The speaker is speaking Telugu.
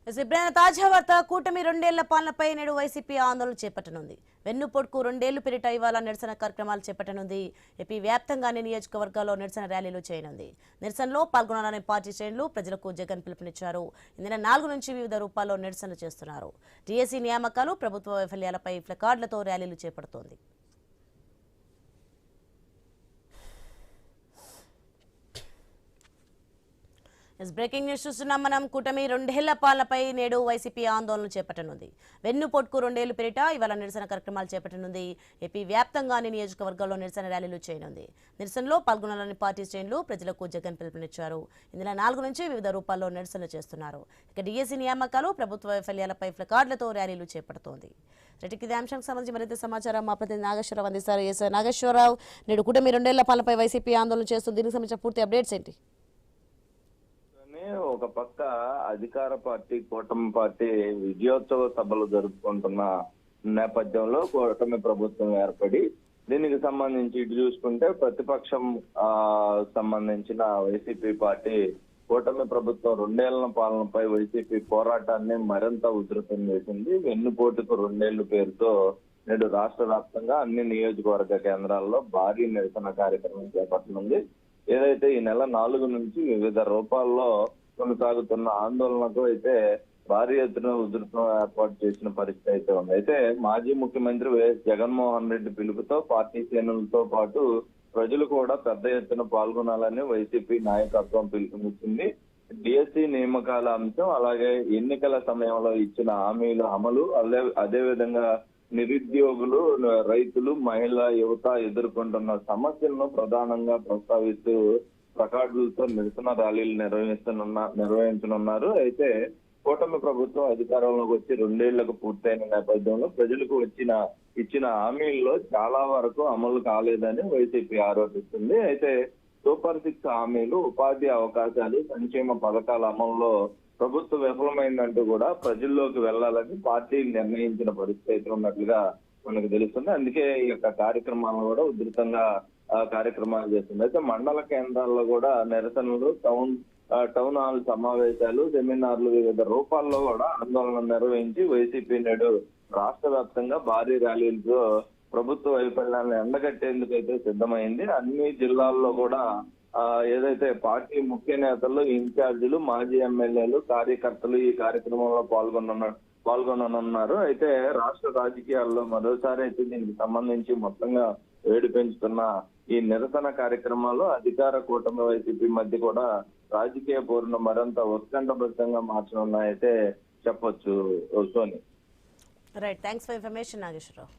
తాజా వార్త కూటమి 2 ఏళ్ల పాలనపై నేడు వైసీపీ ఆందోళన చేపట్టనుంది. వెన్నుపోటుకు 2 ఏళ్లు పెరిట ఇవాళ నిరసన కార్యక్రమాలు చేపట్టనుంది. ఏపీ వ్యాప్తంగానే నియోజకవర్గాల్లో నిరసన ర్యాలీలు చేయనుంది. నిరసనలో పాల్గొనాలని పార్టీ శ్రేణులు ప్రజలకు జగన్ పిలుపునిచ్చారు. ఈ నెల 4 నుంచి వివిధ రూపాల్లో నిరసనలు చేస్తున్నారు. టీఎస్సీ నియామకాలు, ప్రభుత్వ వైఫల్యాలపై ప్లకార్డులతో ర్యాలీలు చేపడుతోంది. బ్రేకింగ్ న్యూస్ చూస్తున్నాం మనం. కూటమి 2 ఏళ్ల పాలనపై నేడు వైసీపీ ఆందోళన చేపట్టనుంది. వెన్నుపోటుకు 2 ఏళ్లు పెరిట ఇవాళ నిరసన కార్యక్రమాలు చేపట్టనుంది. ఏపీ వ్యాప్తంగానే నియోజకవర్గాల్లో నిరసన ర్యాలీలు చేయనుంది. నిరసనలో పాల్గొనాలని పార్టీ శ్రేణులు ప్రజలకు జగన్ పిలుపునిచ్చారు. ఈ నెల 4 నుంచి వివిధ రూపాల్లో నిరసనలు చేస్తున్నారు. ఇక డిఎస్సీ నియామకాలు, ప్రభుత్వ వైఫల్యాలపై ప్లకార్డులతో ర్యాలీలు చేపడుతోంది. ఇదే అంశానికి సంబంధించి మరింత సమాచారం మా ప్రతినిధి నాగేశ్వరరావు అందిస్తారు. నాగేశ్వరరావు, నేడు కూటమి 2 ఏళ్ల పాలనపై వైసీపీ ఆందోళన చేస్తుంది. దీనికి సంబంధించిన పూర్తి అప్డేట్స్ ఏంటి? ఒక పక్క అధికార పార్టీ కూటమి పార్టీ విజయోత్సవ సభలు జరుపుకుంటున్న నేపథ్యంలో కూటమి ప్రభుత్వం ఏర్పడి దీనికి సంబంధించి ఇటు చూసుకుంటే ప్రతిపక్షం సంబంధించిన వైసీపీ పార్టీ కూటమి ప్రభుత్వం 2 ఏళ్ల పాలనపై వైసీపీ పోరాటాన్ని మరింత ఉధృతం చేసింది. వెన్నుపోటుకు 2 ఏళ్ల పేరుతో నేడు రాష్ట్ర వ్యాప్తంగా అన్ని నియోజకవర్గ కేంద్రాల్లో భారీ నిరసన కార్యక్రమం చేపట్టనుంది. ఏదైతే ఈ నెల 4 నుంచి వివిధ రూపాల్లో కొనసాగుతున్న ఆందోళనకు అయితే భారీ ఎత్తున ఉధృతం ఏర్పాటు చేసిన పరిస్థితి అయితే ఉంది. అయితే మాజీ ముఖ్యమంత్రి వైఎస్ జగన్మోహన్ రెడ్డి పిలుపుతో పార్టీ శ్రేణులతో పాటు ప్రజలు కూడా పెద్ద ఎత్తున పాల్గొనాలని వైసీపీ నాయకత్వం పిలుపునిచ్చింది. డిఎస్సీ నియామకాల అంశం, అలాగే ఎన్నికల సమయంలో ఇచ్చిన హామీల అమలు, అదేవిధంగా నిరుద్యోగులు, రైతులు, మహిళా యువత ఎదుర్కొంటున్న సమస్యలను ప్రధానంగా ప్రస్తావిస్తూ ప్లకార్డులతో నిరసన ర్యాలీలు నిర్వహించనున్నారు. అయితే కూటమి ప్రభుత్వం అధికారంలోకి వచ్చి 2 ఏళ్లకు పూర్తయిన నేపథ్యంలో ప్రజలకు ఇచ్చిన హామీల్లో చాలా వరకు అమలు కాలేదని వైసీపీ ఆరోపిస్తుంది. అయితే సూపర్ 6 హామీలు, ఉపాధి అవకాశాలు, సంక్షేమ పథకాల అమల్లో ప్రభుత్వం విఫలమైందంటూ కూడా ప్రజల్లోకి వెళ్లాలని పార్టీ నిర్ణయించిన పరిస్థితి ఉన్నట్లుగా మనకు తెలుస్తుంది. అందుకే ఈ యొక్క కార్యక్రమాలను కూడా ఉధృతంగా కార్యక్రమాలు చేస్తుంది. అయితే మండల కేంద్రాల్లో కూడా నిరసనలు, టౌన్ హాల్ సమావేశాలు, సెమినార్లు వివిధ రూపాల్లో కూడా ఆందోళన నిర్వహించి వైసీపీ నేడు రాష్ట్ర వ్యాప్తంగా భారీ ర్యాలీలతో ప్రభుత్వ వైఫల్యాన్ని ఎండగట్టేందుకు అయితే సిద్ధమైంది. అన్ని జిల్లాల్లో కూడా ఏదైతే పార్టీ ముఖ్య నేతలు, ఇన్ఛార్జీలు, మాజీ ఎమ్మెల్యేలు, కార్యకర్తలు ఈ కార్యక్రమంలో పాల్గొననున్నారు. అయితే రాష్ట్ర రాజకీయాల్లో మరోసారి అయితే దీనికి సంబంధించి మొత్తంగా వేడి పెంచుతున్న ఈ నిరసన కార్యక్రమాలు అధికార కూటమి వైసీపీ మధ్య కూడా రాజకీయ పోరును మరింత ఉత్కంఠభరితంగా మార్చనున్నాయైతే చెప్పొచ్చు. Soni, right, thanks for information Nageswararao.